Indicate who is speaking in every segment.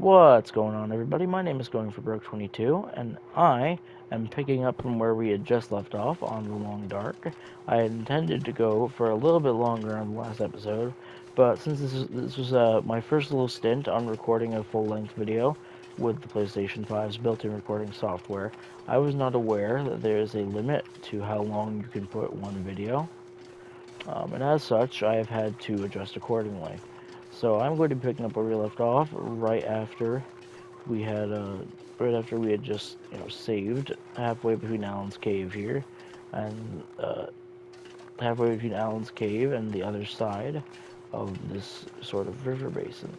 Speaker 1: What's going on, everybody? My name is Going for Broke 22, and I am picking up from where we had just left off on The Long Dark. I had intended to go for a little bit longer on the last episode, but since this was my first little stint on recording a full-length video with the PlayStation 5's built-in recording software, I was not aware that there is a limit to how long you can put one video, and as such, I have had to adjust accordingly. So I'm going to be picking up where we left off we had right after we had just saved halfway between Alan's cave here, and halfway between Alan's cave and the other side of this sort of river basin.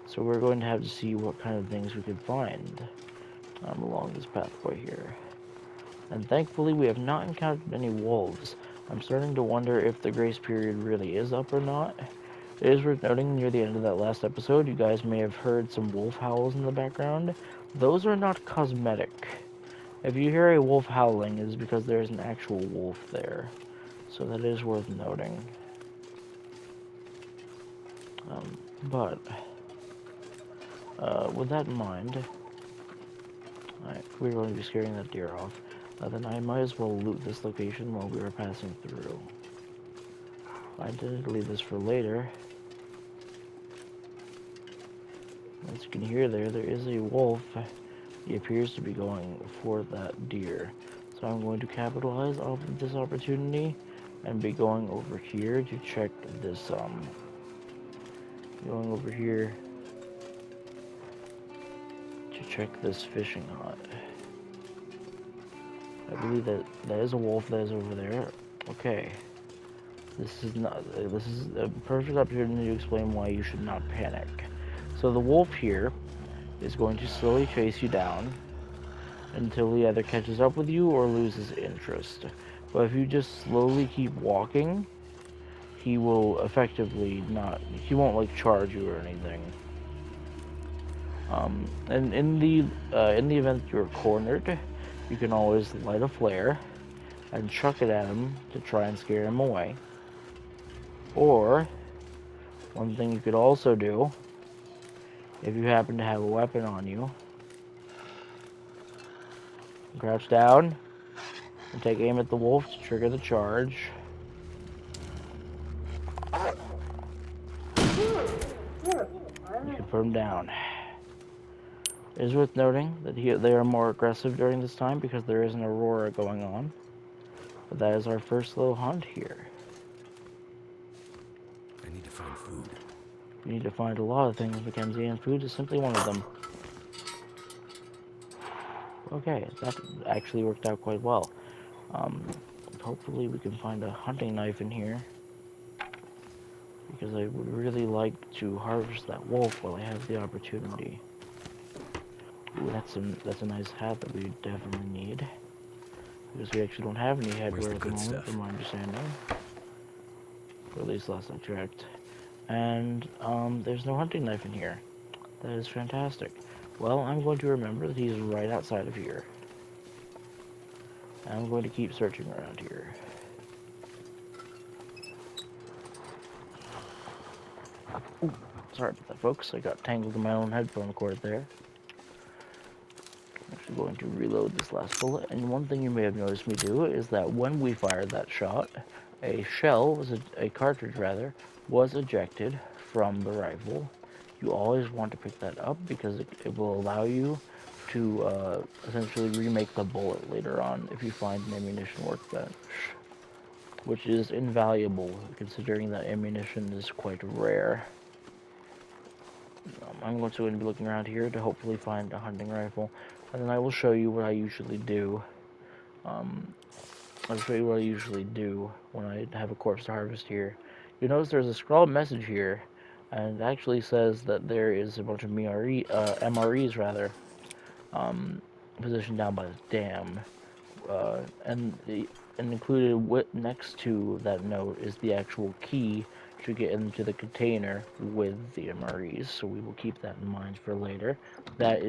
Speaker 1: So we're going to have to see what kind of things we could find along this pathway here. And thankfully we have not encountered any wolves. I'm starting to wonder if the grace period really is up or not. It is worth noting near the end of that last episode, you guys may have heard some wolf howls in the background. Those are not cosmetic. If you hear a wolf howling, it is because there is an actual wolf there. So that is worth noting. But with that in mind, we're going to be scaring that deer off. Then I might as well loot this location while we were passing through. I did leave this for later. As you can hear there is a wolf. He appears to be going for that deer. So I'm going to capitalize off of this opportunity and be going over here to check this, going over here to check this fishing hut. I believe that is a wolf that is over there. Okay. This is a perfect opportunity to explain why you should not panic. So the wolf here is going to slowly chase you down until he either catches up with you or loses interest. But if you just slowly keep walking, he will effectively he won't like charge you or anything. And in the event you're cornered, you can always light a flare and chuck it at him to try and scare him away. Or, one thing you could also do, if you happen to have a weapon on you, crouch down and take aim at the wolf to trigger the charge. You can put him down. It is worth noting that they are more aggressive during this time because there is an aurora going on. But that is our first little hunt here.
Speaker 2: I need to find food.
Speaker 1: We need to find a lot of things, Mackenzie, and food is simply one of them. Okay, that actually worked out quite well. Hopefully we can find a hunting knife in here, because I would really like to harvest that wolf while I have the opportunity. Ooh, that's a nice hat that we definitely need, because we actually don't have any headwear at the moment, from my understanding. Or at least last I checked. And there's no hunting knife in here. That is fantastic. Well, I'm going to remember that he's right outside of here. I'm going to keep searching around here. Ooh, sorry about that, folks. I got tangled in my own headphone cord there. I'm actually going to reload this last bullet. And one thing you may have noticed me do is that when we fired that shot, a cartridge rather, was ejected from the rifle. You always want to pick that up because it will allow you to essentially remake the bullet later on if you find an ammunition workbench, which is invaluable considering that ammunition is quite rare. I'm going to be looking around here to hopefully find a hunting rifle, and then I will show you what I usually do. I'll show you what I usually do when I have a corpse to harvest here. You notice there's a scrawled message here, and it actually says that there is a bunch of MREs rather, positioned down by the dam, and included next to that note is the actual key to get into the container with the MREs. So we will keep that in mind for later. That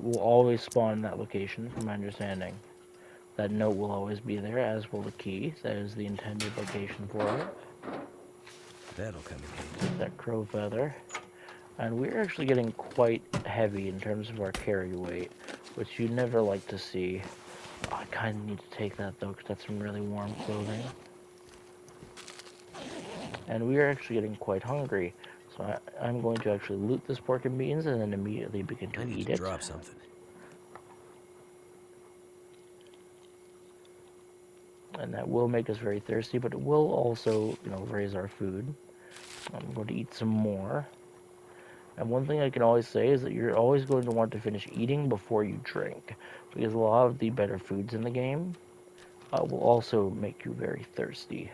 Speaker 1: will always spawn in that location, from my understanding. That note will always be there, as will the key. That is the intended location for it.
Speaker 2: That'll come in handy.
Speaker 1: That crow feather. And we're actually getting quite heavy in terms of our carry weight, which you never like to see. Oh, I kind of need to take that though, because that's some really warm clothing. And we are actually getting quite hungry, so I'm going to actually loot this pork and beans and then immediately begin to
Speaker 2: I need
Speaker 1: eat
Speaker 2: to
Speaker 1: it.
Speaker 2: drop something.
Speaker 1: And that will make us very thirsty, but it will also, raise our food. I'm going to eat some more. And one thing I can always say is that you're always going to want to finish eating before you drink, because a lot of the better foods in the game will also make you very thirsty.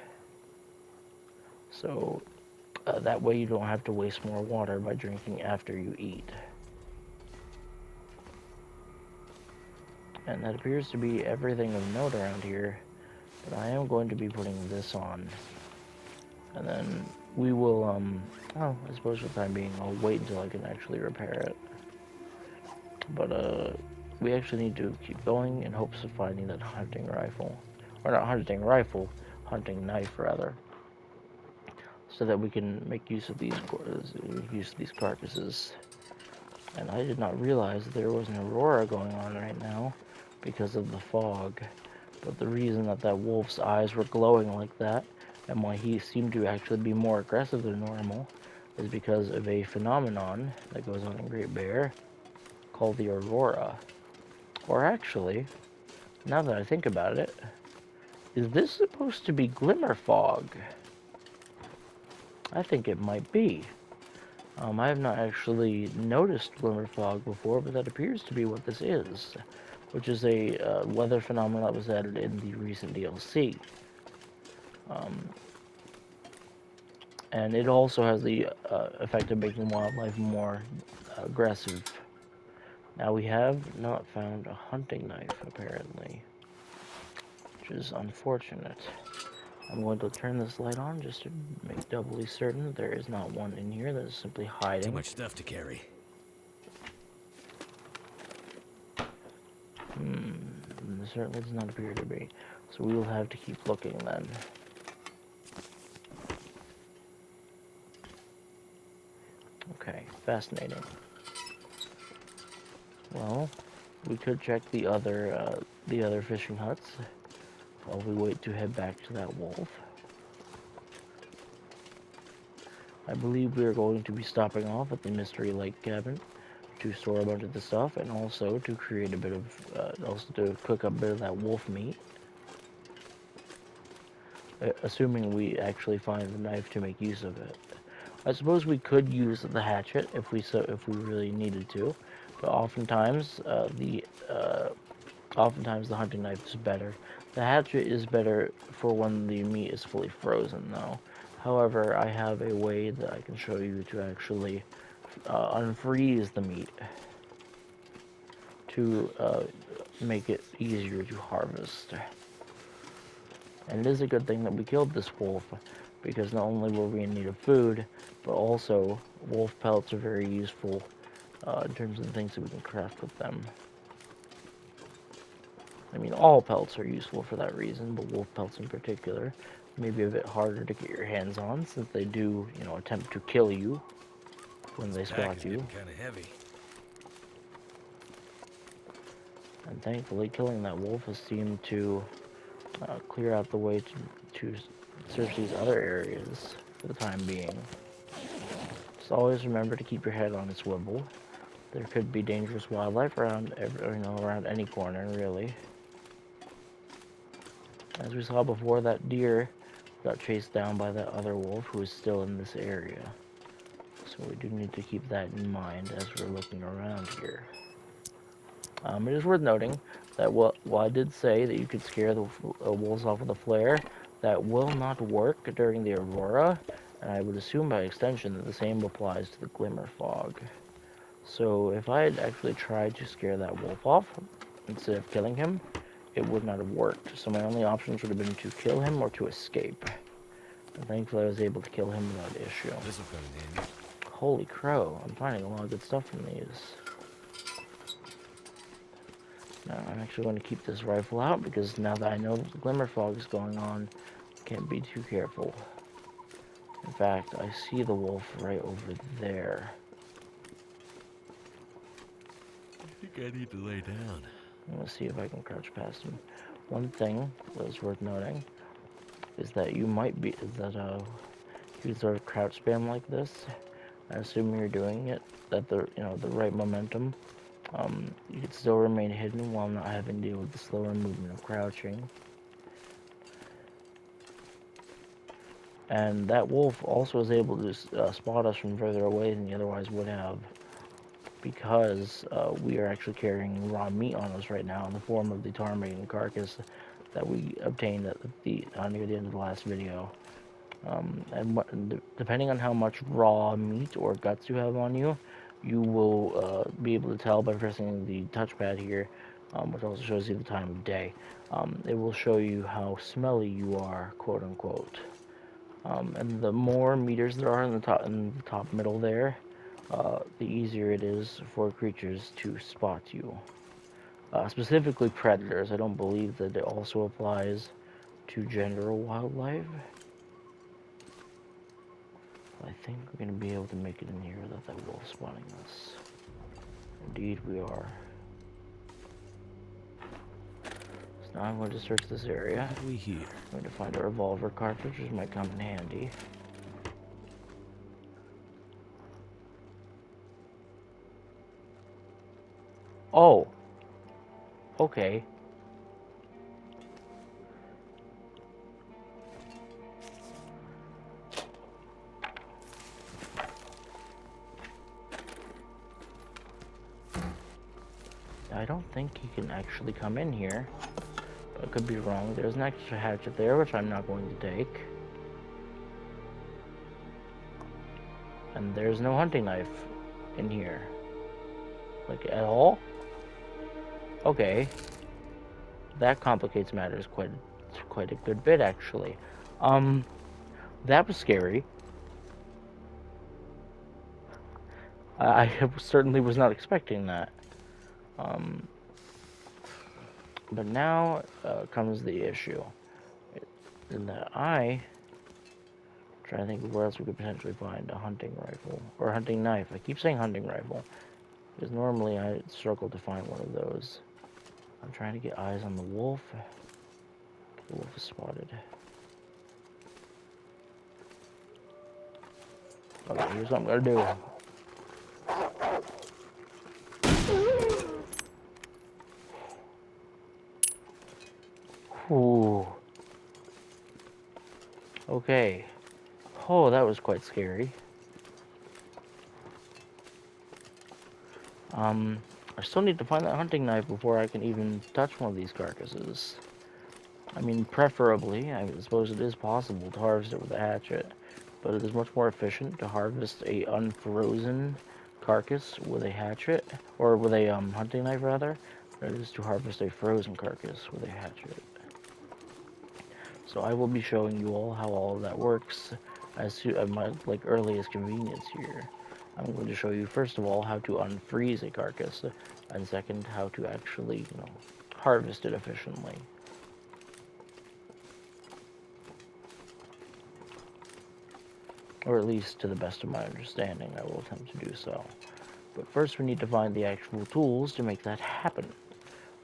Speaker 1: So that way you don't have to waste more water by drinking after you eat. And that appears to be everything of note around here. But I am going to be putting this on. And then we will, I suppose for the time being, I'll wait until I can actually repair it. But, we actually need to keep going in hopes of finding that hunting rifle. Or not hunting rifle, hunting knife, rather. So that we can make use of these carcasses. And I did not realize that there was an aurora going on right now because of the fog. But the reason that that wolf's eyes were glowing like that, and why he seemed to actually be more aggressive than normal, is because of a phenomenon that goes on in Great Bear called the aurora. Or actually, now that I think about it, is this supposed to be glimmer fog? I think it might be. I have not actually noticed glimmer fog before, but that appears to be what this is, which is a weather phenomenon that was added in the recent DLC. And it also has the effect of making wildlife more aggressive. Now we have not found a hunting knife, apparently, which is unfortunate. I'm going to turn this light on just to make doubly certain that there is not one in here that is simply
Speaker 2: Too
Speaker 1: hiding.
Speaker 2: much stuff to carry.
Speaker 1: There certainly does not appear to be. So we will have to keep looking then. Okay, fascinating. Well, we could check the other fishing huts while we wait to head back to that wolf. I believe we are going to be stopping off at the Mystery Lake cabin to store a bunch of the stuff and also to create a bit of, also to cook up a bit of that wolf meat. Assuming we actually find the knife to make use of it. I suppose we could use the hatchet if we really needed to, but oftentimes the hunting knife is better. The hatchet is better for when the meat is fully frozen, though. However, I have a way that I can show you to actually unfreeze the meat to make it easier to harvest. And it is a good thing that we killed this wolf, because not only were we in need of food, but also wolf pelts are very useful in terms of the things that we can craft with them. I mean, all pelts are useful for that reason, but wolf pelts in particular may be a bit harder to get your hands on, since they do, attempt to kill you when they
Speaker 2: Pack is
Speaker 1: spot you.
Speaker 2: getting kind of heavy.
Speaker 1: And thankfully, killing that wolf has seemed to clear out the way to search these other areas for the time being. Just always remember to keep your head on a swivel. There could be dangerous wildlife around around any corner, really. As we saw before, that deer got chased down by that other wolf who is still in this area. So we do need to keep that in mind as we're looking around here. It is worth noting that while I did say that you could scare the wolves off with a flare, that will not work during the aurora, and I would assume by extension that the same applies to the glimmer fog. So if I had actually tried to scare that wolf off instead of killing him, it would not have worked. So my only options would have been to kill him or to escape. And thankfully I was able to kill him without issue.
Speaker 2: This will come in handy.
Speaker 1: Holy crow, I'm finding a lot of good stuff from these. Now I'm actually going to keep this rifle out because now that I know the glimmer fog is going on, I can't be too careful. In fact, I see the wolf right over there.
Speaker 2: I need to lay down.
Speaker 1: I'm gonna see if I can crouch past him. One thing that's worth noting is that you might be if you sort of crouch spam like this, I assume you're doing it at the right momentum. You can still remain hidden while not having to deal with the slower movement of crouching. And that wolf also is able to spot us from further away than he otherwise would have, because we are actually carrying raw meat on us right now in the form of the ptarmigan carcass that we obtained near the end of the last video. Depending on how much raw meat or guts you have on you, you will be able to tell by pressing the touchpad here, which also shows you the time of day. It will show you how smelly you are, quote unquote. And the more meters there are in the top middle there, the easier it is for creatures to spot you. Specifically predators. I don't believe that it also applies to general wildlife. I think we're going to be able to make it in here without that wolf spotting us. Indeed we are. So now I'm going to search this area.
Speaker 2: What have we here?
Speaker 1: I'm going to find a revolver cartridge, which might come in handy. Oh! Okay. I don't think he can actually come in here. I could be wrong. There's an extra hatchet there, which I'm not going to take. And there's no hunting knife in here. Like, at all? Okay. That complicates matters quite a good bit, actually. That was scary. I certainly was not expecting that. But now comes the issue. In that I'm trying to think of where else we could potentially find a hunting rifle. Or a hunting knife. I keep saying hunting rifle, because normally I struggle to find one of those. I'm trying to get eyes on the wolf. The wolf is spotted. Okay, here's what I'm gonna do. Ooh. Okay. Oh, that was quite scary. I still need to find that hunting knife before I can even touch one of these carcasses. I mean, preferably, I suppose it is possible to harvest it with a hatchet, but it is much more efficient to harvest a unfrozen carcass with a hatchet, or with a hunting knife rather, than it is to harvest a frozen carcass with a hatchet. So I will be showing you all how all of that works at my earliest convenience here. I'm going to show you first of all how to unfreeze a carcass, and second how to actually, harvest it efficiently. Or at least to the best of my understanding, I will attempt to do so. But first we need to find the actual tools to make that happen,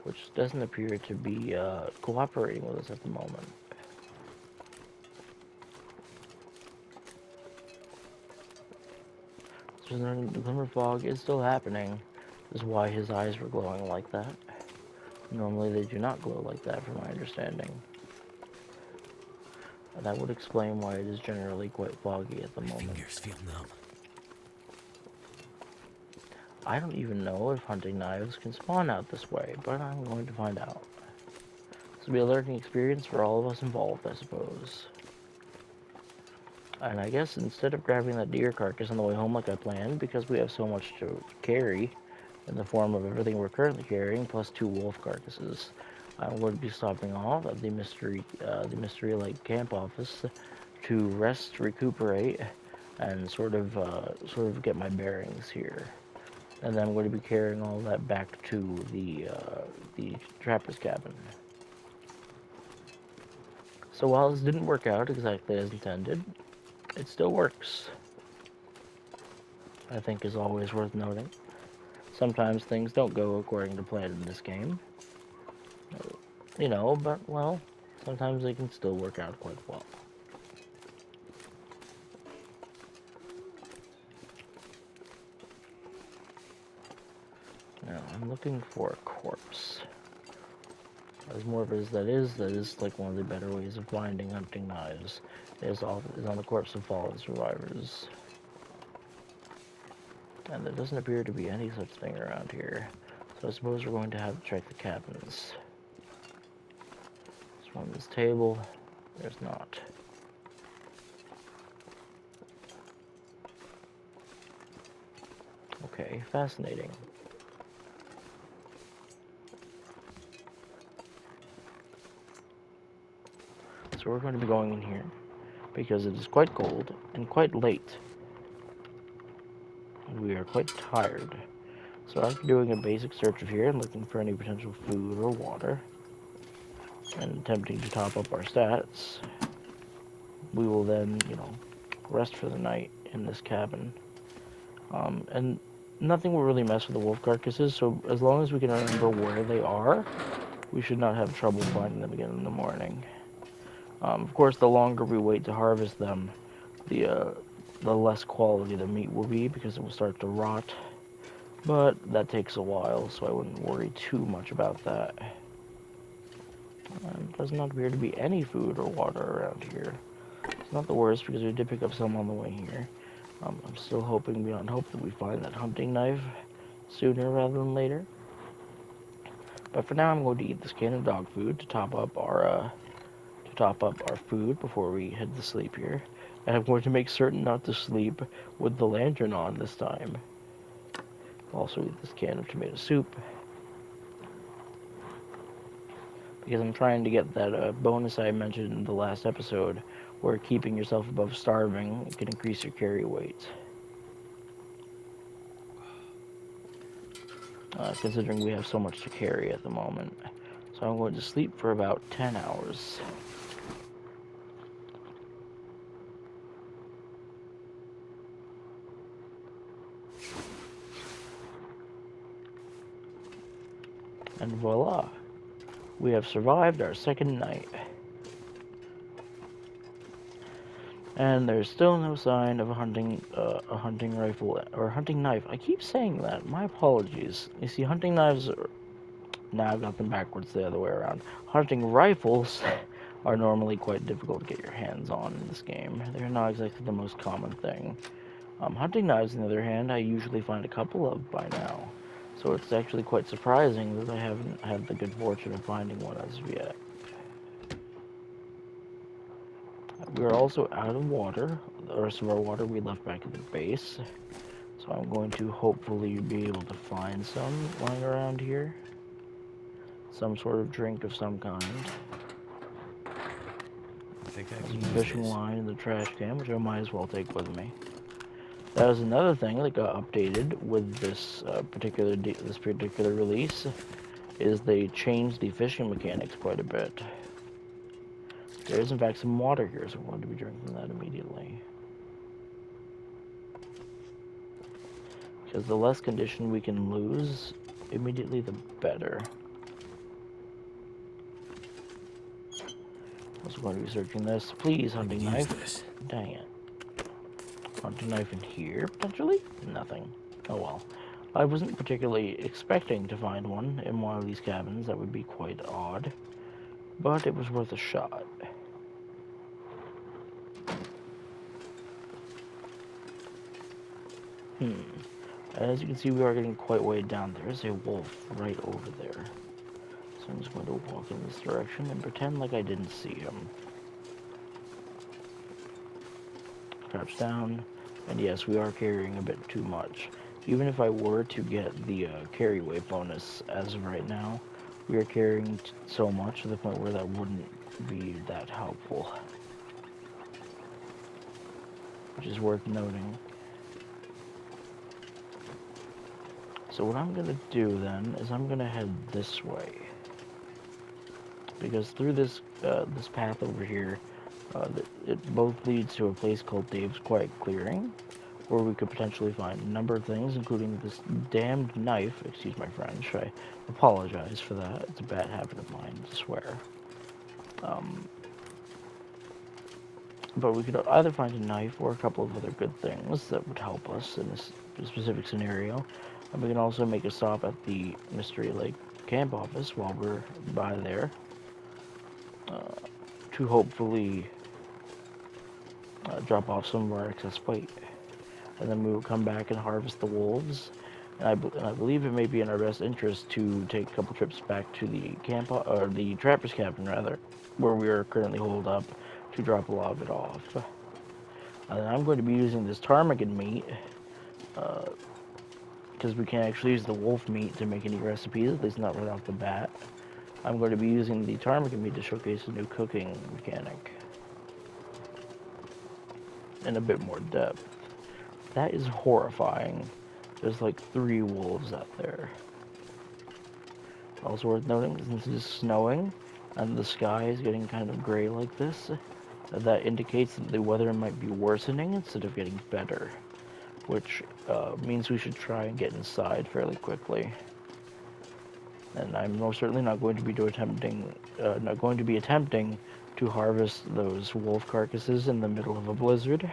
Speaker 1: which doesn't appear to be cooperating with us at the moment. So the glimmer fog is still happening. This is why his eyes were glowing like that. Normally they do not glow like that, from my understanding. And that would explain why it is generally quite foggy at the moment.
Speaker 2: My fingers feel numb.
Speaker 1: I don't even know if hunting knives can spawn out this way, but I'm going to find out. This will be a learning experience for all of us involved, I suppose. And I guess instead of grabbing that deer carcass on the way home like I planned, because we have so much to carry in the form of everything we're currently carrying, plus 2 wolf carcasses, I'm going to be stopping off at the Mystery Lake camp office to rest, recuperate, and sort of get my bearings here. And then I'm going to be carrying all that back to the trapper's cabin. So while this didn't work out exactly as intended, it still works. I think is always worth noting. Sometimes things don't go according to plan in this game. You know, but, well, sometimes they can still work out quite well. Now, I'm looking for a corpse. As morbid as that is like one of the better ways of finding hunting knives. Is on the corpse of fallen survivors. And there doesn't appear to be any such thing around here. So I suppose we're going to have to check the cabins. There's one on this table. There's not. Okay, fascinating. So we're going to be going in here because it is quite cold and quite late. And we are quite tired. So after doing a basic search of here and looking for any potential food or water, and attempting to top up our stats, we will then, rest for the night in this cabin. And nothing will really mess with the wolf carcasses, so as long as we can remember where they are, we should not have trouble finding them again in the morning. Of course, the longer we wait to harvest them, the less quality the meat will be, because it will start to rot. But that takes a while, so I wouldn't worry too much about that. Does not appear to be any food or water around here. It's not the worst, because we did pick up some on the way here. I'm still hoping beyond hope that we find that hunting knife sooner rather than later. But for now, I'm going to eat this can of dog food to top up our food before we head to sleep here. And I'm going to make certain not to sleep with the lantern on this time. Also eat this can of tomato soup, because I'm trying to get that bonus I mentioned in the last episode, where keeping yourself above starving can increase your carry weight. Considering we have so much to carry at the moment. So I'm going to sleep for about 10 hours. And voila, we have survived our second night. And there's still no sign of a hunting rifle or hunting knife. I keep saying that. My apologies. You see, hunting knives are... Now I've got them backwards the other way around. Hunting rifles are normally quite difficult to get your hands on in this game. They're not exactly the most common thing. Hunting knives, on the other hand, I usually find a couple of by now. So it's actually quite surprising that I haven't had the good fortune of finding one as of yet. We're also out of water. The rest of our water we left back at the base. So I'm going to hopefully be able to find some lying around here. Some sort of drink of some kind.
Speaker 2: I think I can
Speaker 1: Some
Speaker 2: use
Speaker 1: fishing
Speaker 2: this.
Speaker 1: line in the trash can, which I might as well take with me. That was another thing that got updated with this particular release, is they changed the fishing mechanics quite a bit. There is in fact some water here, so I'm going to be drinking that immediately. Because the less condition we can lose immediately, the better. I'm also going to be searching this. Please, hunting knife.
Speaker 2: This.
Speaker 1: Dang it. Hunting knife in here, potentially? Nothing. Oh well. I wasn't particularly expecting to find one in one of these cabins. That would be quite odd. But it was worth a shot. As you can see, we are getting quite way down. There is a wolf right over there. So I'm just going to walk in this direction and pretend like I didn't see him. Crouch down. And yes, we are carrying a bit too much. Even if I were to get the carry weight bonus as of right now, we are carrying so much to the point where that wouldn't be that helpful. Which is worth noting. So what I'm going to do then is I'm going to head this way. Because through this path over here, it both leads to a place called Dave's Quiet Clearing, where we could potentially find a number of things, including this damned knife. Excuse my French. I apologize for that. It's a bad habit of mine to swear. But we could either find a knife or a couple of other good things that would help us in this specific scenario. And we can also make a stop at the Mystery Lake camp office while we're by there to hopefully drop off some of our excess weight. And then we will come back and harvest the wolves. And I believe it may be in our best interest to take a couple trips back to the camp, or the trapper's cabin rather, where we are currently holed up, to drop a lot of it off. And I'm going to be using this ptarmigan meat, because we can't actually use the wolf meat to make any recipes, at least not right off the bat. I'm going to be using the ptarmigan meat to showcase a new cooking mechanic in a bit more depth. That is horrifying. There's like 3 wolves out there. Also worth noting, since it is snowing and the sky is getting kind of gray like this, that indicates that the weather might be worsening instead of getting better, which means we should try and get inside fairly quickly. And I'm most certainly not going to be attempting to harvest those wolf carcasses in the middle of a blizzard.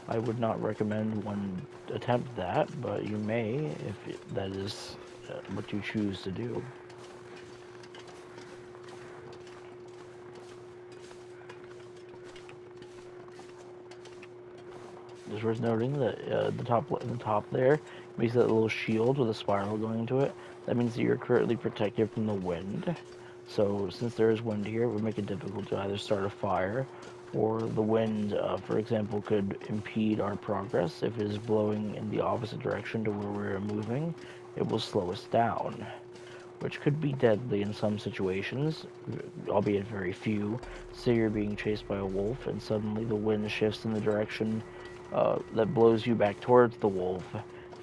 Speaker 1: I would not recommend one attempt that, but you may if that is what you choose to do. Just worth noting that the top there makes that little shield with a spiral going into it. That means that you're currently protected from the wind. So since there is wind here, it would make it difficult to either start a fire, or the wind, for example, could impede our progress. If it is blowing in the opposite direction to where we're moving, it will slow us down, which could be deadly in some situations, albeit very few. Say you're being chased by a wolf, and suddenly the wind shifts in the direction that blows you back towards the wolf.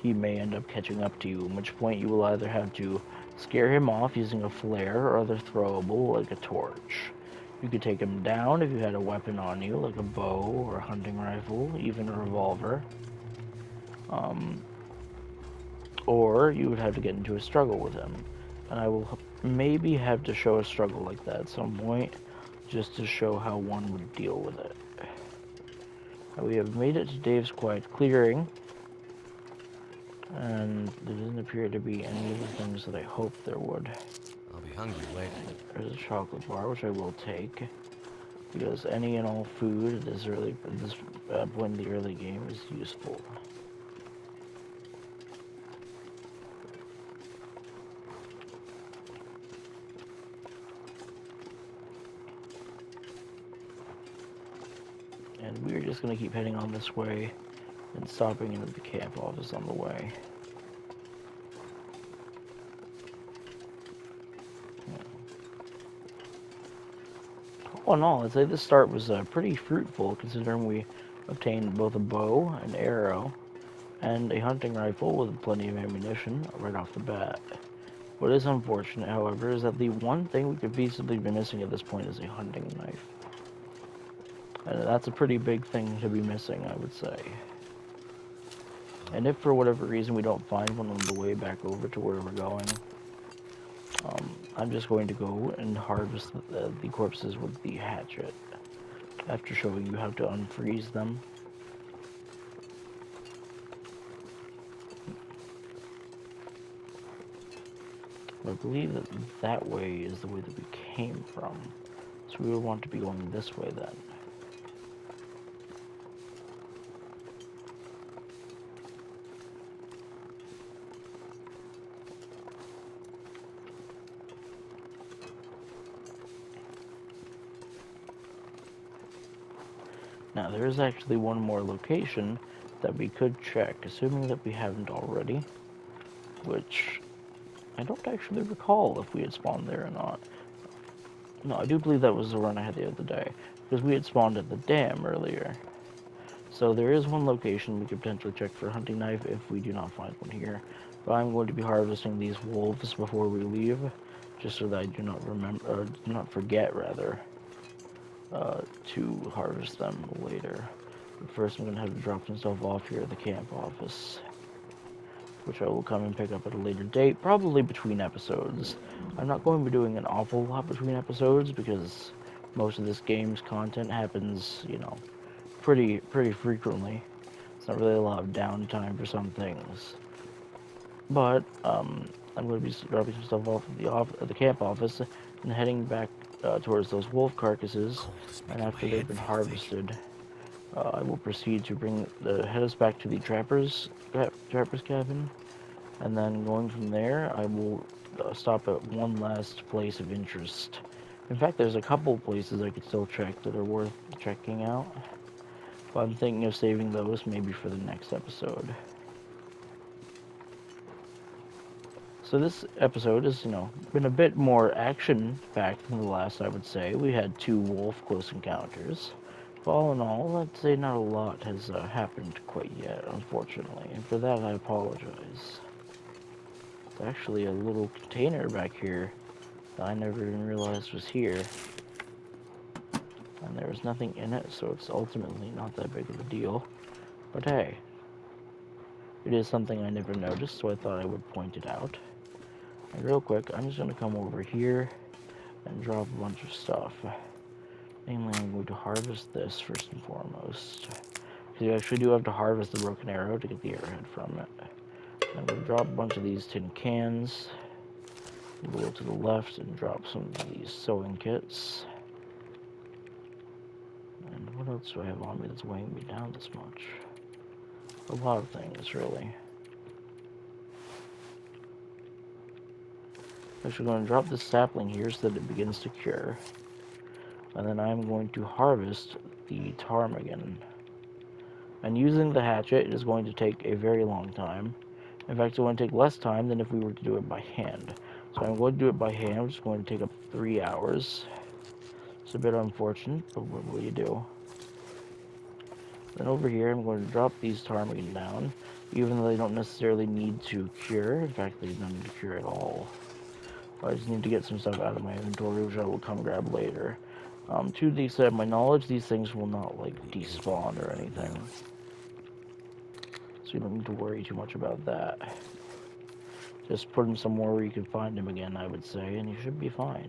Speaker 1: He may end up catching up to you, at which point you will either have to scare him off using a flare or other throwable like a torch. You could take him down if you had a weapon on you, like a bow or a hunting rifle, even a revolver. Or you would have to get into a struggle with him. And I will maybe have to show a struggle like that at some point, just to show how one would deal with it. We have made it to Dave's quiet clearing, and there doesn't appear to be any of the things that I hoped there would.
Speaker 2: I'll be hungry later.
Speaker 1: There's a chocolate bar, which I will take, because any and all food at this point in the early game is useful. And we're just going to keep heading on this way and stopping into the camp office on the way. All in all, I'd say this start was pretty fruitful, considering we obtained both a bow, an arrow, and a hunting rifle with plenty of ammunition right off the bat. What is unfortunate, however, is that the one thing we could feasibly be missing at this point is a hunting knife. And that's a pretty big thing to be missing, I would say. And if for whatever reason we don't find one on the way back over to where we're going, I'm just going to go and harvest the corpses with the hatchet, after showing you how to unfreeze them. I believe that that way is the way that we came from, so we would want to be going this way then. Now, there is actually one more location that we could check, assuming that we haven't already, which I don't actually recall if we had spawned there or not. No, I do believe that was the run I had the other day, because we had spawned at the dam earlier. So there is one location we could potentially check for a hunting knife if we do not find one here. But I'm going to be harvesting these wolves before we leave, just so that I do not forget rather, to harvest them later. But first I'm going to have to drop some stuff off here at the camp office, which I will come and pick up at a later date, probably between episodes. I'm not going to be doing an awful lot between episodes because most of this game's content happens, you know, pretty frequently. It's not really a lot of downtime for some things. But I'm going to be dropping some stuff off at the camp office and heading back towards those wolf carcasses. And after they've been harvested, I will proceed to head us back to the trapper's cabin. And then going from there, I will stop at one last place of interest. In fact, there's a couple places I could still check that are worth checking out. But I'm thinking of saving those maybe for the next episode. So this episode has, been a bit more action-packed than the last, I would say. We had 2 wolf close encounters. But all in all, I'd say not a lot has happened quite yet, unfortunately. And for that, I apologize. There's actually a little container back here that I never even realized was here. And there was nothing in it, so it's ultimately not that big of a deal. But hey, it is something I never noticed, so I thought I would point it out. And real quick, I'm just going to come over here and drop a bunch of stuff. Mainly, I'm going to harvest this first and foremost. Because you actually do have to harvest the broken arrow to get the arrowhead from it. I'm going to drop a bunch of these tin cans. Go to the left and drop some of these sewing kits. And what else do I have on me that's weighing me down this much? A lot of things, really. Actually, going to drop this sapling here so that it begins to cure. And then I'm going to harvest the ptarmigan. And using the hatchet, it is going to take a very long time. In fact, it's going to take less time than if we were to do it by hand. So I'm going to do it by hand, which is going to take up 3 hours. It's a bit unfortunate, but what will you do? Then over here, I'm going to drop these ptarmigan down, even though they don't necessarily need to cure. In fact, they don't need to cure at all. I just need to get some stuff out of my inventory, which I will come grab later. To the extent of my knowledge, these things will not, like, despawn or anything. So you don't need to worry too much about that. Just put them somewhere where you can find them again, I would say, and you should be fine.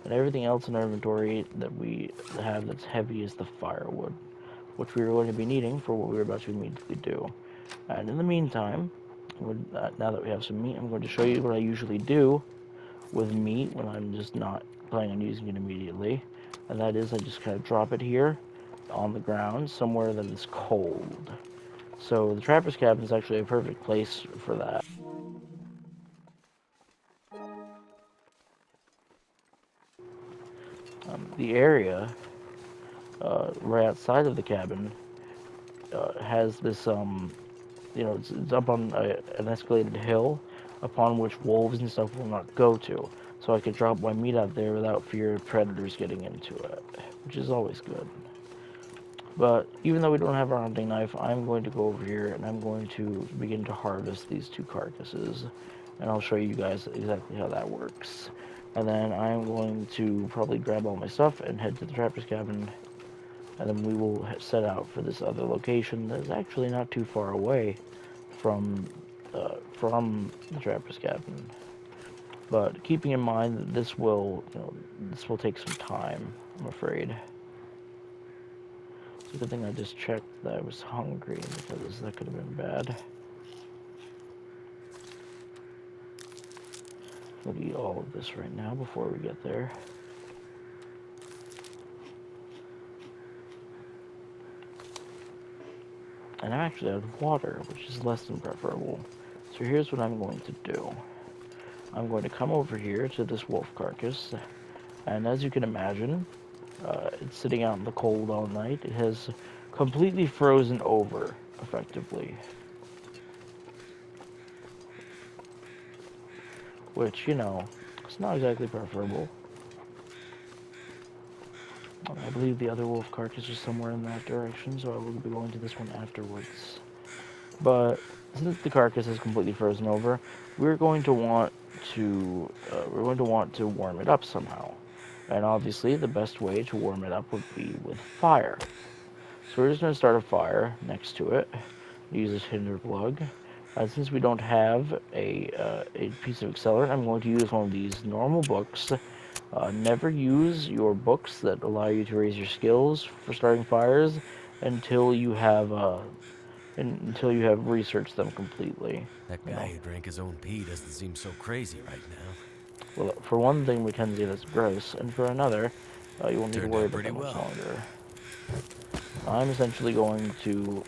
Speaker 1: And everything else in our inventory that we have that's heavy is the firewood, which we are going to be needing for what we're about to immediately do. And in the meantime, now that we have some meat, I'm going to show you what I usually do with meat when I'm just not planning on using it immediately. And that is I just kind of drop it here on the ground somewhere that is cold. So the trapper's cabin is actually a perfect place for that. The area right outside of the cabin has this, it's up on an escalated hill upon which wolves and stuff will not go to. So I could drop my meat out there without fear of predators getting into it, which is always good. But even though we don't have our hunting knife, I'm going to go over here and I'm going to begin to harvest these 2 carcasses. And I'll show you guys exactly how that works. And then I'm going to probably grab all my stuff and head to the trapper's cabin. And then we will set out for this other location that is actually not too far away from the trapper's cabin. But keeping in mind that this will take some time, I'm afraid. It's a good thing I just checked that I was hungry, because that could have been bad. We'll eat all of this right now before we get there. And I'm actually out of water, which is less than preferable. So here's what I'm going to do. I'm going to come over here to this wolf carcass, and as you can imagine, it's sitting out in the cold all night. It has completely frozen over, effectively. Which, it's not exactly preferable. I believe the other wolf carcass is somewhere in that direction, so I will be going to this one afterwards. But since the carcass is completely frozen over, we're going to want to warm it up somehow. And obviously, the best way to warm it up would be with fire. So we're just going to start a fire next to it. Use this tinder plug. Since we don't have a piece of accelerant, I'm going to use one of these normal books. Never use your books that allow you to raise your skills for starting fires until you have researched them completely.
Speaker 2: That
Speaker 1: You
Speaker 2: guy
Speaker 1: know,
Speaker 2: who drank his own pee doesn't seem so crazy right now.
Speaker 1: well, for one thing, Mackenzie, that's gross, and for another, you won't need to
Speaker 2: Turned
Speaker 1: worry
Speaker 2: out
Speaker 1: about
Speaker 2: pretty
Speaker 1: that much
Speaker 2: well.
Speaker 1: longer. I'm essentially going to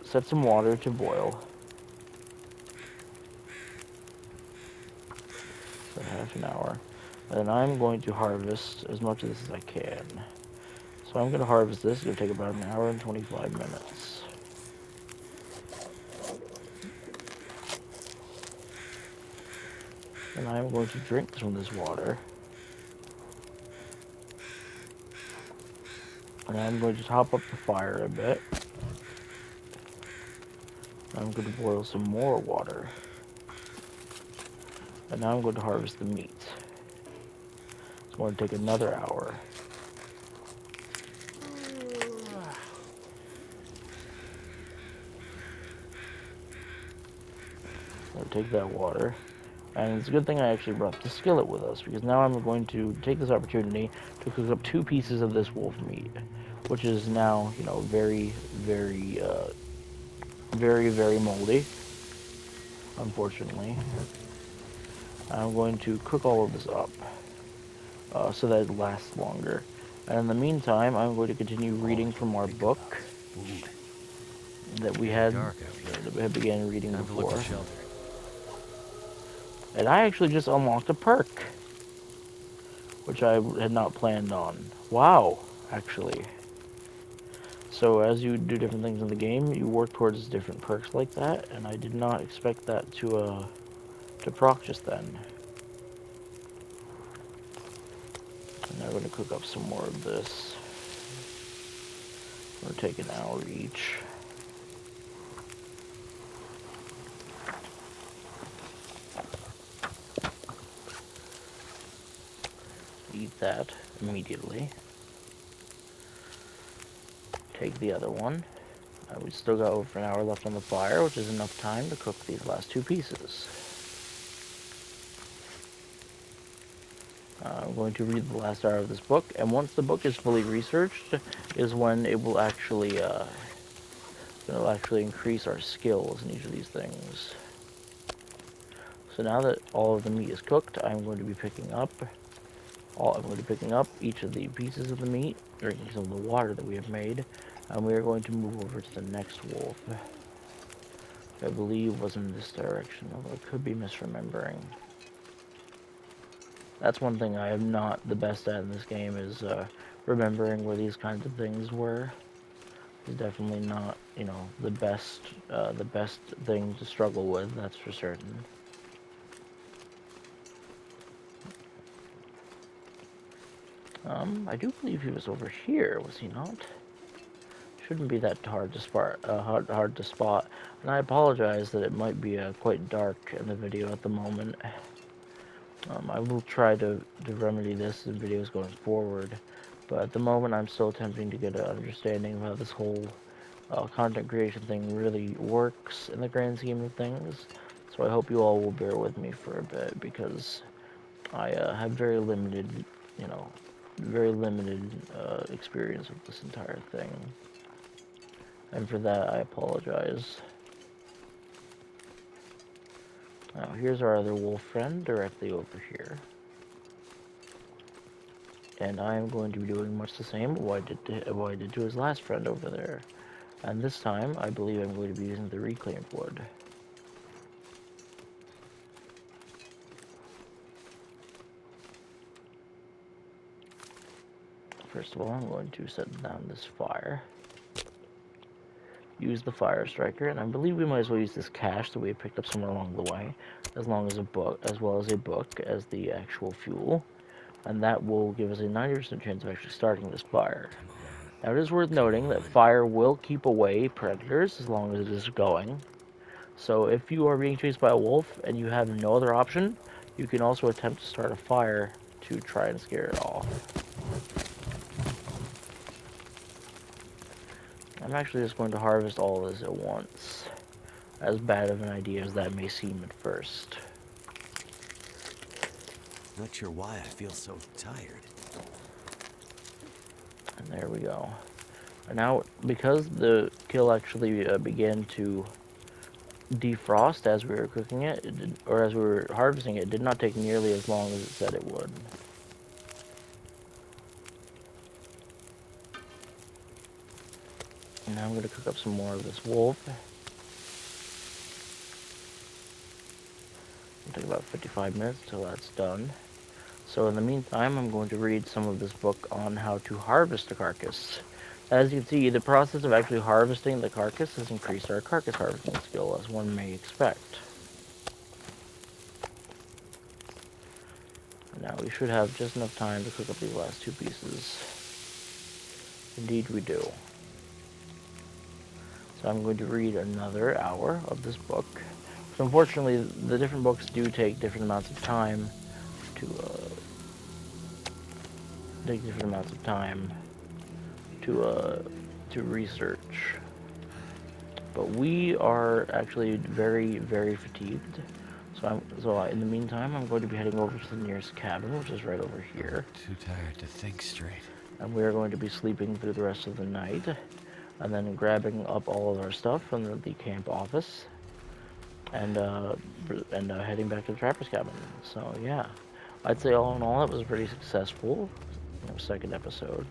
Speaker 1: set some water to boil for half an hour. And I'm going to harvest as much of this as I can. So I'm going to harvest this. It's going to take about an hour and 25 minutes. And I'm going to drink some of this water. And I'm going to top up the fire a bit. I'm going to boil some more water. And now I'm going to harvest the meat. It's going to take another hour. I'm going to take that water. And it's a good thing I actually brought the skillet with us, because now I'm going to take this opportunity to cook up 2 pieces of this wolf meat, which is now, you know, very, very moldy, unfortunately. I'm going to cook all of this up so that it lasts longer. And in the meantime, I'm going to continue reading from our
Speaker 2: Think about
Speaker 1: book
Speaker 2: food.
Speaker 1: that we
Speaker 2: Getting
Speaker 1: had
Speaker 2: dark out here.
Speaker 1: that we had began reading
Speaker 2: Time to look for
Speaker 1: before.
Speaker 2: shelter.
Speaker 1: And I actually just unlocked a perk, which I had not planned on. Wow, actually. So as you do different things in the game, you work towards different perks like that, and I did not expect that to proc just then. And now I'm going to cook up some more of this. We're going to take an hour each. Eat that immediately. Take the other one. We still got over an hour left on the fire, which is enough time to cook these last 2 pieces. I'm going to read the last hour of this book, and once the book is fully researched, is when it will actually increase our skills in each of these things. So now that all of the meat is cooked, I'm going to be picking up each of the pieces of the meat, drinking some of the water that we have made, and we are going to move over to the next wolf. I believe was in this direction, although I could be misremembering. That's one thing I am not the best at in this game, is remembering where these kinds of things were. It's definitely not, you know, the best thing to struggle with, that's for certain. I do believe he was over here, was he not? Shouldn't be that hard to spot. And I apologize that it might be quite dark in the video at the moment. I will try to remedy this in videos going forward, but at the moment I'm still attempting to get an understanding of how this whole content creation thing really works in the grand scheme of things. So I hope you all will bear with me for a bit, because I have very limited, you know, experience with this entire thing. And for that, I apologize. Now, here's our other wolf friend directly over here. And I am going to be doing much the same what I did to his last friend over there. And this time, I believe I'm going to be using the reclaimed wood. First of all, I'm going to set down this fire. Use the fire striker, and I believe we might as well use this cache that we picked up somewhere along the way, as well as a book as the actual fuel, and that will give us a 90% chance of actually starting this fire. Now, it is worth noting that fire will keep away predators as long as it is going. So if you are being chased by a wolf and you have no other option, you can also attempt to start a fire to try and scare it off. I'm actually just going to harvest all of this at once, as bad of an idea as that may seem at first.
Speaker 2: Not sure why I feel so tired.
Speaker 1: And there we go. And now, because the kill actually began to defrost as we were cooking it, or as we were harvesting it, did not take nearly as long as it said it would. And now I'm going to cook up some more of this wolf. It'll take about 55 minutes till that's done. So in the meantime, I'm going to read some of this book on how to harvest a carcass. As you can see, the process of actually harvesting the carcass has increased our carcass harvesting skill, as one may expect. Now we should have just enough time to cook up these last two pieces. Indeed we do. So I'm going to read another hour of this book. So unfortunately, the different books do take different amounts of time to to research. But we are actually very, very fatigued. So in the meantime, I'm going to be heading over to the nearest cabin, which is right over here.
Speaker 2: Too tired to think straight.
Speaker 1: And we are going to be sleeping through the rest of the night, and then grabbing up all of our stuff from the camp office, and heading back to the trapper's cabin. So yeah, I'd say all in all, it was a pretty successful second episode.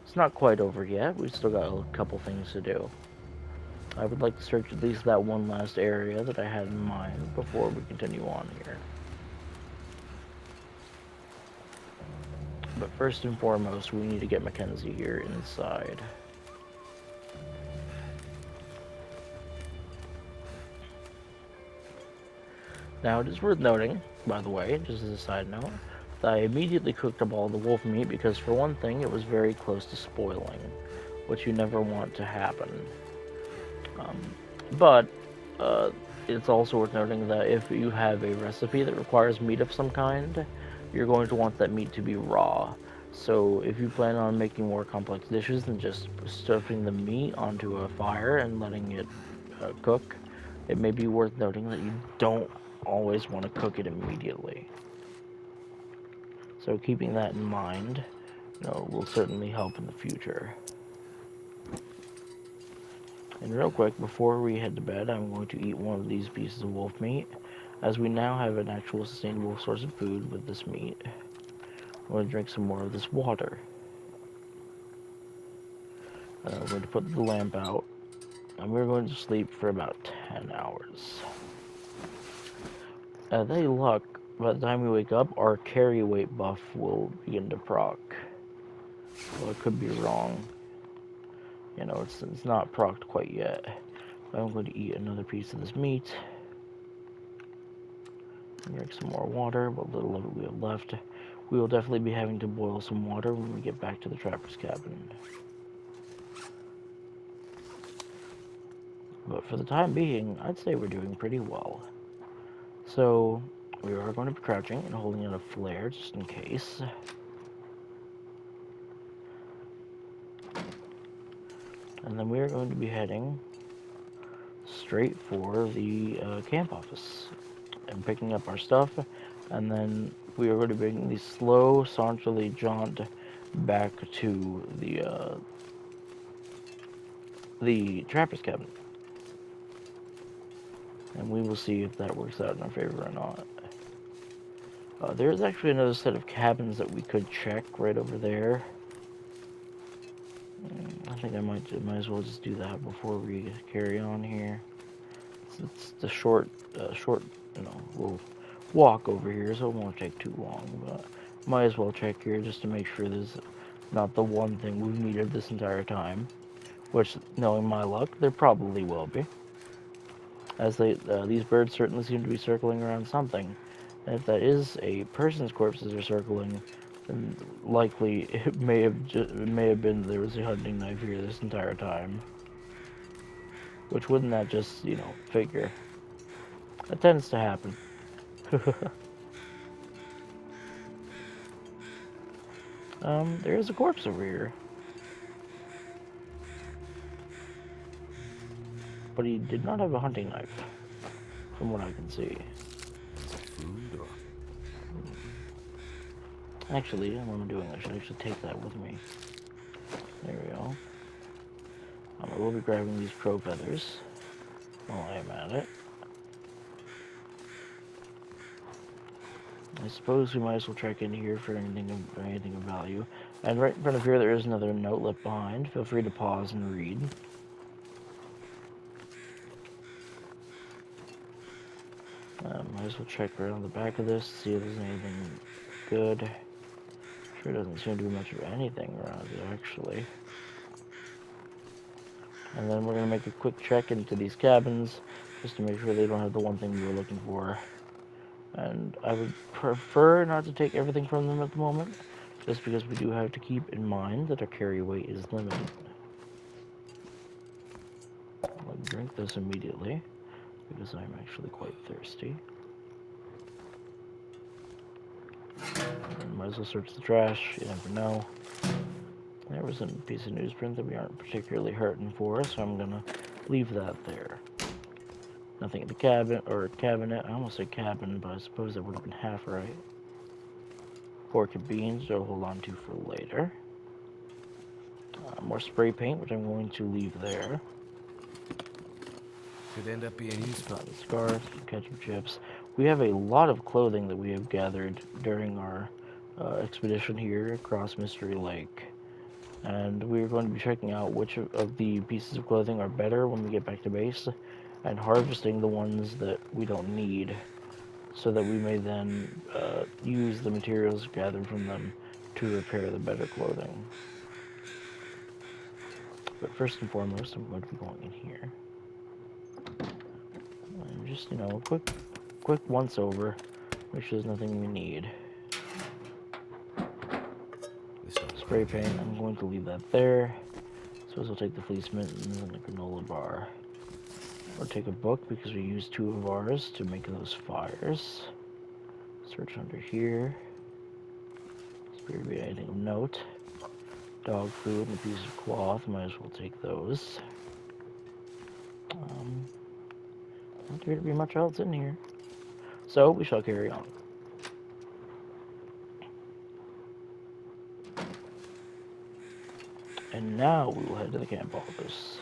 Speaker 1: It's not quite over yet. We've still got a couple things to do. I would like to search at least that one last area that I had in mind before we continue on here. But first and foremost, we need to get Mackenzie here inside. Now, it is worth noting, by the way, just as a side note, that I immediately cooked up all the wolf meat because, for one thing, it was very close to spoiling, which you never want to happen. But it's also worth noting that if you have a recipe that requires meat of some kind, you're going to want that meat to be raw. So if you plan on making more complex dishes than just stuffing the meat onto a fire and letting it cook, it may be worth noting that you don't always want to cook it immediately. So keeping that in mind, will certainly help in the future. And real quick, before we head to bed, I'm going to eat one of these pieces of wolf meat, as we now have an actual sustainable source of food with this meat. I'm going to drink some more of this water. I'm going to put the lamp out, and we're going to sleep for about 10 hours. With any luck, by the time we wake up, our carry weight buff will begin to proc. Well, it could be wrong. It's not procced quite yet. I'm going to eat another piece of this meat. Drink some more water, what little of it we have left. We will definitely be having to boil some water when we get back to the trapper's cabin. But for the time being, I'd say we're doing pretty well. So, we are going to be crouching and holding out a flare just in case. And then we are going to be heading straight for the camp office and picking up our stuff, and then we are going to be making the slow, saunterly jaunt back to the trapper's cabin. And we will see if that works out in our favor or not. There's actually another set of cabins that we could check right over there. I think I might as well just do that before we carry on here. It's the short, we'll walk over here, so it won't take too long. But might as well check here just to make sure there's not the one thing we've needed this entire time. Which, knowing my luck, there probably will be. As these birds certainly seem to be circling around something. And if that is a person's corpses are circling, then likely it may have been there was a hunting knife here this entire time. Which wouldn't that just, figure? That tends to happen. There is a corpse over here. but he did not have a hunting knife, from what I can see.
Speaker 2: Food or...
Speaker 1: Actually, what I'm doing, I should actually take that with me. There we go. I will be grabbing these crow feathers while I am at it. I suppose we might as well check in here for anything of value. And right in front of here, there is another note left behind. Feel free to pause and read. Might as well check around the back of this, see if there's anything good. Sure doesn't seem to be much of anything around it, actually. And then we're going to make a quick check into these cabins, just to make sure they don't have the one thing we were looking for. And I would prefer not to take everything from them at the moment, just because we do have to keep in mind that our carry weight is limited. I'll drink this immediately, because I'm actually quite thirsty. And might as well search the trash, you never know. There was a piece of newsprint that we aren't particularly hurting for, so I'm gonna leave that there. Nothing in the cabinet. I almost said cabin, but I suppose that would have been half right. Pork and beans, I'll hold on to for later. More spray paint, which I'm going to leave there.
Speaker 2: Could end up being useful.
Speaker 1: Cotton scarves, ketchup chips. We have a lot of clothing that we have gathered during our expedition here across Mystery Lake. And we're going to be checking out which of the pieces of clothing are better when we get back to base, and harvesting the ones that we don't need, so that we may then use the materials gathered from them to repair the better clothing. But first and foremost, I'm going to be going in here. And just, you know, a quick once over, make sure there's nothing we need. Spray paint, I'm going to leave that there. So I'll take the fleece mittens and the granola bar. Or take a book, because we used 2 of ours to make those fires. Search under here. Appear to be anything of note. Dog food and a piece of cloth, might as well take those. Not appear to be much else in here. So we shall carry on. And now we will head to the camp office.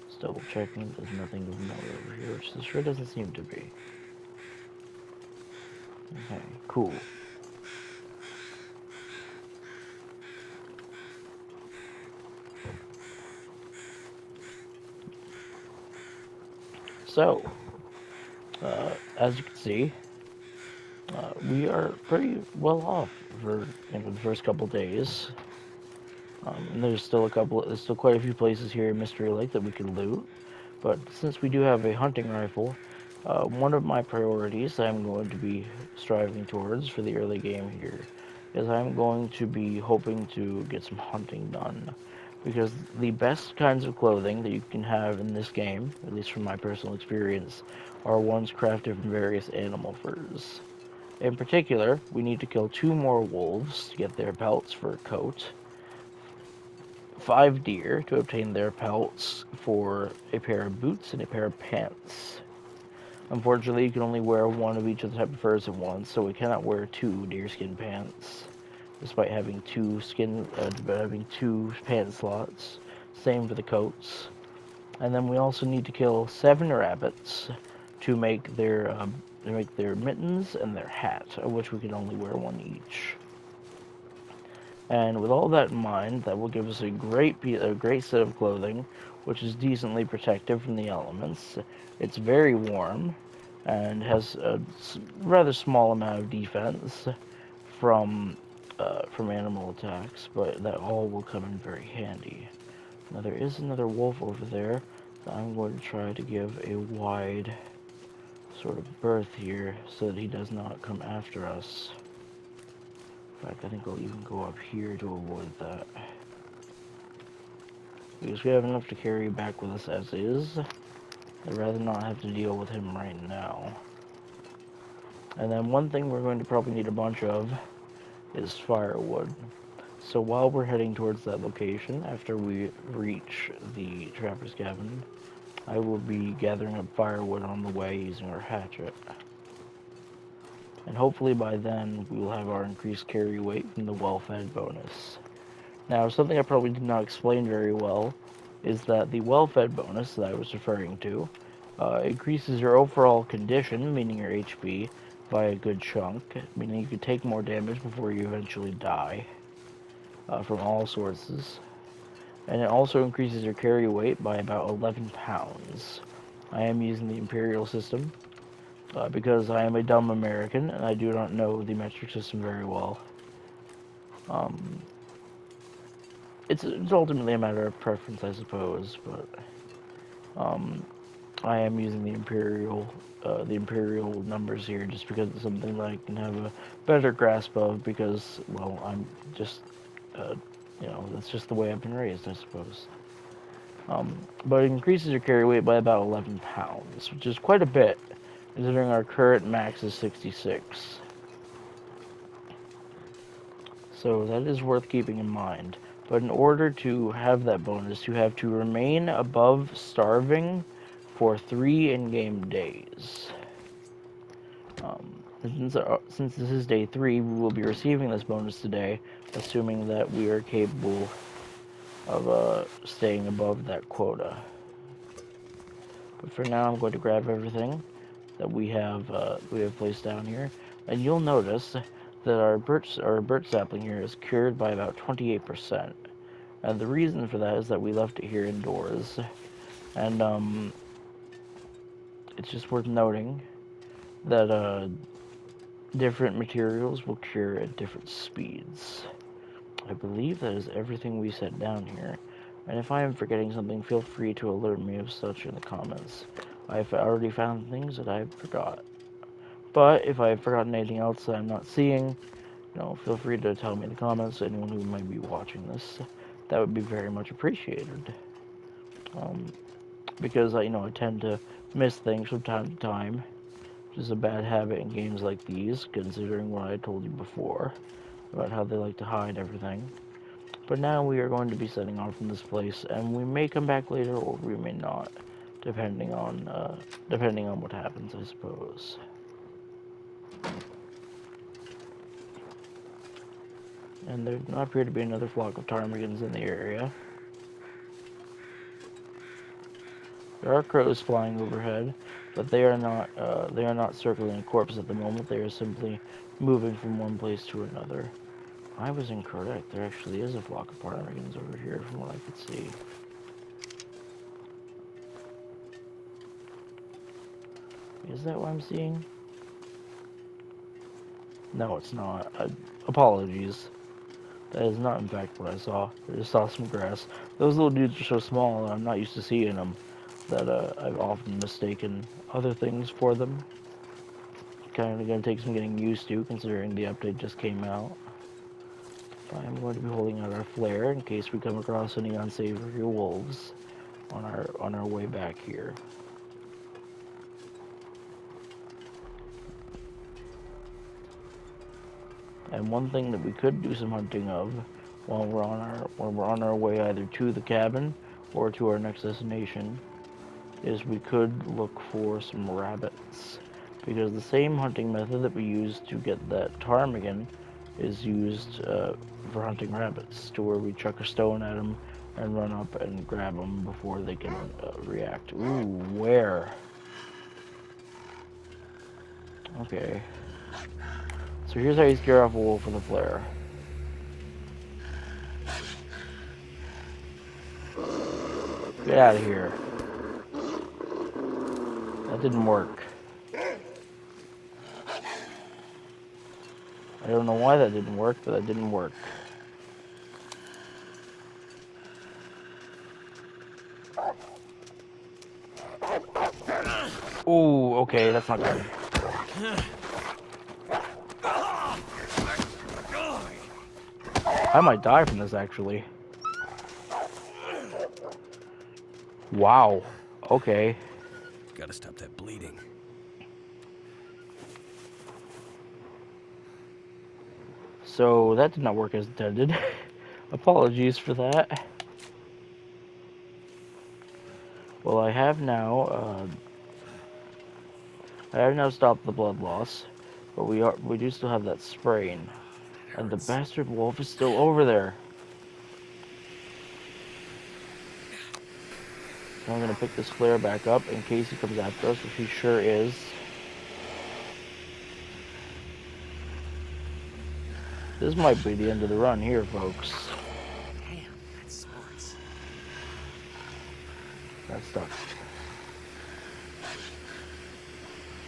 Speaker 1: Just double checking, there's nothing of note over here, which there sure doesn't seem to be. Okay, cool. So, as you can see, we are pretty well off for the first couple days. And there's still quite a few places here in Mystery Lake that we can loot. But since we do have a hunting rifle, one of my priorities I'm going to be striving towards for the early game here is I'm going to be hoping to get some hunting done. Because the best kinds of clothing that you can have in this game, at least from my personal experience, are ones crafted from various animal furs. In particular, we need to kill 2 more wolves to get their pelts for a coat, 5 deer to obtain their pelts for a pair of boots and a pair of pants. Unfortunately, you can only wear 1 of each of the type of furs at once, so we cannot wear 2 deerskin pants, despite having 2 pant slots. Same for the coats. And then we also need to kill 7 rabbits to make their mittens and their hat, of which we can only wear 1 each. And with all that in mind, that will give us a great set of clothing, which is decently protective from the elements. It's very warm, and has a rather small amount of defense from animal attacks, but that all will come in very handy. Now there is another wolf over there that I'm going to try to give a wide sort of berth here, so that he does not come after us. In fact, I think I'll even go up here to avoid that. Because we have enough to carry back with us as is. I'd rather not have to deal with him right now. And then one thing we're going to probably need a bunch of is firewood. So while we're heading towards that location, after we reach the trapper's cabin, I will be gathering up firewood on the way using our hatchet. And hopefully by then, we will have our increased carry weight from the well-fed bonus. Now, something I probably did not explain very well is that the well-fed bonus that I was referring to increases your overall condition, meaning your HP, by a good chunk, meaning you can take more damage before you eventually die from all sources. And it also increases your carry weight by about 11 pounds. I am using the Imperial system because I am a dumb American and I do not know the metric system very well. It's ultimately a matter of preference, I suppose, but I am using the imperial numbers here just because it's something that I can have a better grasp of because, well, I'm just, uh, that's just the way I've been raised, I suppose. But it increases your carry weight by about 11 pounds, which is quite a bit, considering our current max is 66. So that is worth keeping in mind. But in order to have that bonus, you have to remain above starving for 3 in-game days. Since this is day 3, we will be receiving this bonus today, assuming that we are capable of staying above that quota. But for now, I'm going to grab everything that we have placed down here, and you'll notice that our birch sapling here is cured by about 28%. And the reason for that is that we left it here indoors. And it's just worth noting that different materials will cure at different speeds. I believe that is everything we set down here. And if I am forgetting something, feel free to alert me of such in the comments. I've already found things that I forgot. But if I've forgotten anything else that I'm not seeing, feel free to tell me in the comments, anyone who might be watching this. That would be very much appreciated. Because I tend to miss things from time to time, which is a bad habit in games like these, considering what I told you before about how they like to hide everything. But now we are going to be setting off from this place, and we may come back later, or we may not, depending on what happens, I suppose. And there do not appear to be another flock of ptarmigans in the area. There are crows flying overhead, but they are not circling a corpse at the moment. They are simply moving from one place to another. I was incorrect. There actually is a flock of ptarmigans over here from what I could see. Is that what I'm seeing? No, it's not. Apologies. That is not, in fact, what I saw. I just saw some grass. Those little dudes are so small, and I'm not used to seeing them, that I've often mistaken other things for them. Kind of going to take some getting used to, considering the update just came out. I'm going to be holding out our flare in case we come across any unsavory wolves on our way back here. And one thing that we could do some hunting of when we're on our way either to the cabin or to our next destination is we could look for some rabbits, because the same hunting method that we used to get that ptarmigan is used for hunting rabbits, to where we chuck a stone at them and run up and grab them before they can react. Ooh, where? Okay. So here's how you scare off a wolf with a flare. Get out of here. That didn't work. I don't know why that didn't work, but that didn't work. Ooh, okay, that's not good. I might die from this, actually. Wow. Okay.
Speaker 2: Gotta stop that bleeding.
Speaker 1: So that did not work as intended. Apologies for that. Well, I have now stopped the blood loss, but we do still have that sprain, and the bastard wolf is still over there. So I'm gonna pick this flare back up in case he comes after us, which he sure is. This might be the end of the run here, folks.
Speaker 2: Damn, that's smart.
Speaker 1: That sucks.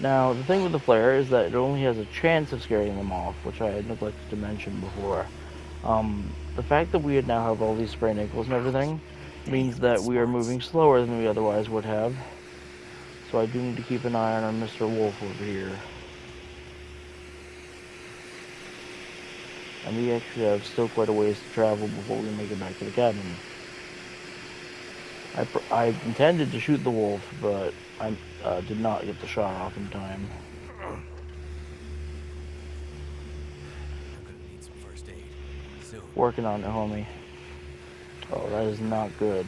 Speaker 1: Now, the thing with the flare is that it only has a chance of scaring them off, which I had neglected to mention before. The fact that we now have all these sprained ankles and everything means that we are moving slower than we otherwise would have. So I do need to keep an eye on our Mr. Wolf over here. And we actually have still quite a ways to travel before we make it back to the cabin. I intended to shoot the wolf, but I did not get the shot off in time.
Speaker 2: I'm gonna need some first aid. Soon.
Speaker 1: Working on it, homie. Oh, that is not good.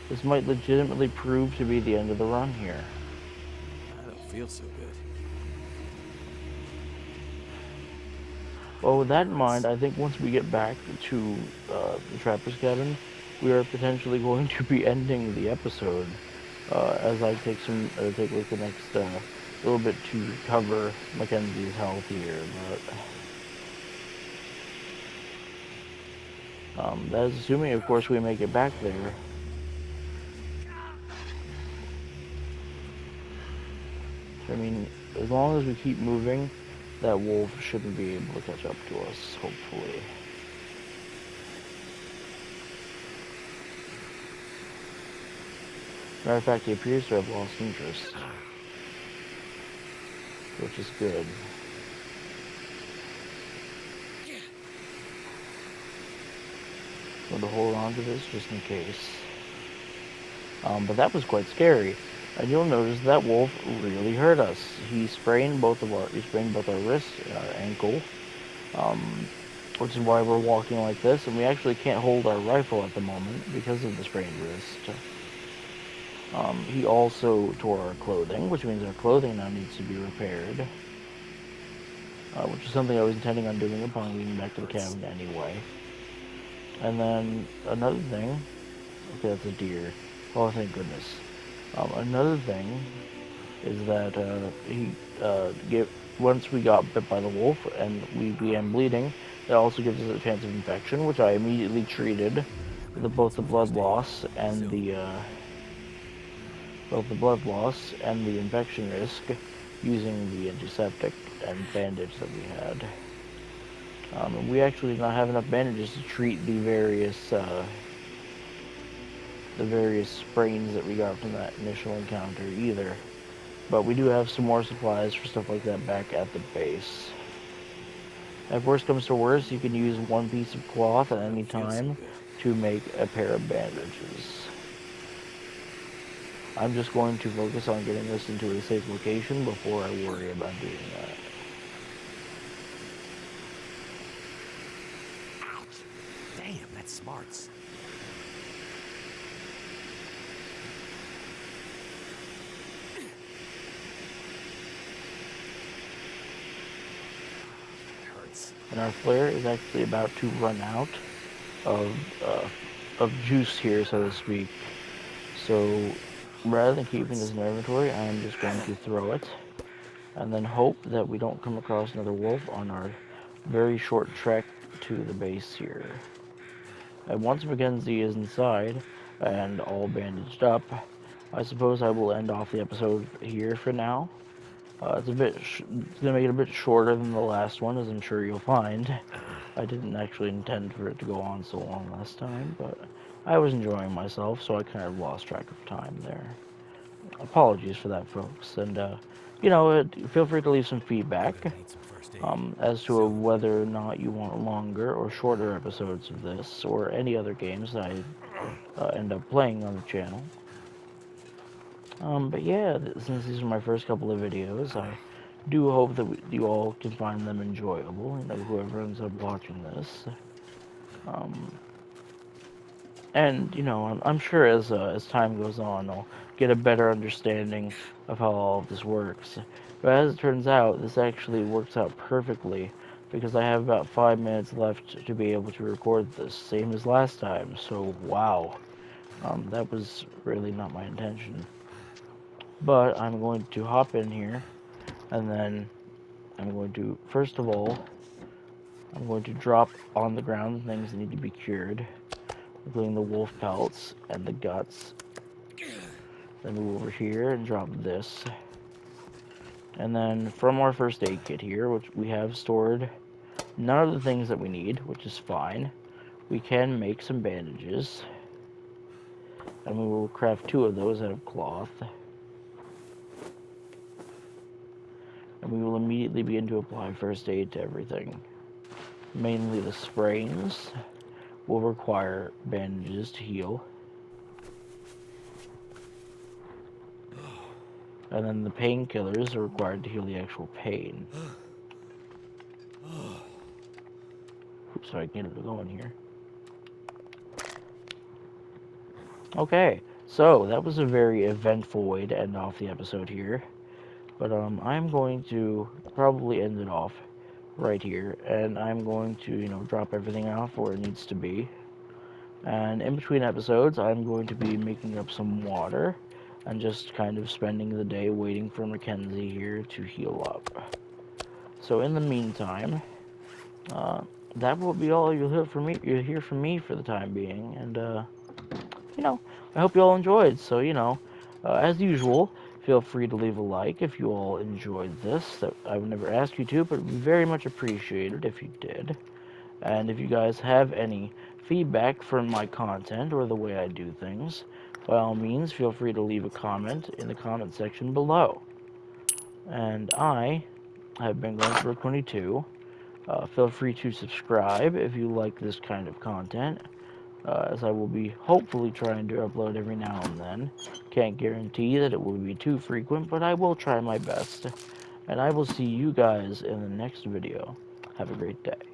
Speaker 1: This might legitimately prove to be the end of the run here.
Speaker 2: I don't feel so good.
Speaker 1: Well, with that in mind, I think once we get back to the trapper's cabin, we are potentially going to be ending the episode. As I take like the next little bit to cover Mackenzie's health here, but that is assuming, of course, we make it back there. I mean, as long as we keep moving, that wolf shouldn't be able to catch up to us, hopefully. Matter of fact, he appears to have lost interest, which is good. I'm going to hold on to this just in case. But that was quite scary. And you'll notice that wolf really hurt us. He sprained both our wrists and our ankle, which is why we're walking like this. And we actually can't hold our rifle at the moment because of the sprained wrist. He also tore our clothing, which means our clothing now needs to be repaired. Which is something I was intending on doing upon getting back to the cabin anyway. And then another thing, okay, that's a deer. Oh, thank goodness. Another thing is that once we got bit by the wolf and we began bleeding, it also gives us a chance of infection, which I immediately treated with both the blood loss and the infection risk using the antiseptic and bandage that we had. We actually did not have enough bandages to treat the various sprains that we got from that initial encounter either. But we do have some more supplies for stuff like that back at the base. If worst comes to worst, you can use one piece of cloth at any time to make a pair of bandages. I'm just going to focus on getting this into a safe location before I worry about doing that.
Speaker 2: Damn, that's smarts.
Speaker 1: And our flare is actually about to run out of juice here, so to speak. So rather than keeping this in our inventory, I am just going to throw it, and then hope that we don't come across another wolf on our very short trek to the base here. And once Mackenzie is inside and all bandaged up, I suppose I will end off the episode here for now. It's gonna make it a bit shorter than the last one, as I'm sure you'll find. I didn't actually intend for it to go on so long last time, but I was enjoying myself, so I kind of lost track of time there. Apologies for that, folks, and feel free to leave some feedback as to whether or not you want longer or shorter episodes of this, or any other games that I end up playing on the channel. But yeah, since these are my first couple of videos, I do hope that you all can find them enjoyable, you know, whoever ends up watching this. Um, and, you know, I'm sure as time goes on, I'll get a better understanding of how all of this works. But as it turns out, this actually works out perfectly, because I have about 5 minutes left to be able to record this, same as last time, so wow. That was really not my intention. But I'm going to hop in here, and then I'm going to, first of all, I'm going to drop on the ground things that need to be cured, including the wolf pelts and the guts. Then move over here and drop this. And then from our first aid kit here, which we have stored none of the things that we need, which is fine, we can make some bandages. And we will craft 2 of those out of cloth. And we will immediately begin to apply first aid to everything. Mainly the sprains will require bandages to heal. And then the painkillers are required to heal the actual pain. Oops, sorry, I can get it going here. Okay, so that was a very eventful way to end off the episode here. But I'm going to probably end it off right here, and I'm going to, you know, drop everything off where it needs to be. And in between episodes, I'm going to be making up some water and just kind of spending the day waiting for Mackenzie here to heal up. So in the meantime, that will be all you'll hear from me. You'll hear from me for the time being, and you know, I hope you all enjoyed. So you know, as usual, feel free to leave a like if you all enjoyed this. That I would never ask you to, but it would be very much appreciated if you did. And if you guys have any feedback from my content or the way I do things, by all means, feel free to leave a comment in the comment section below. And I have been going for 22. Feel free to subscribe if you like this kind of content, as I will be hopefully trying to upload every now and then. Can't guarantee that it will be too frequent, but I will try my best. And I will see you guys in the next video. Have a great day.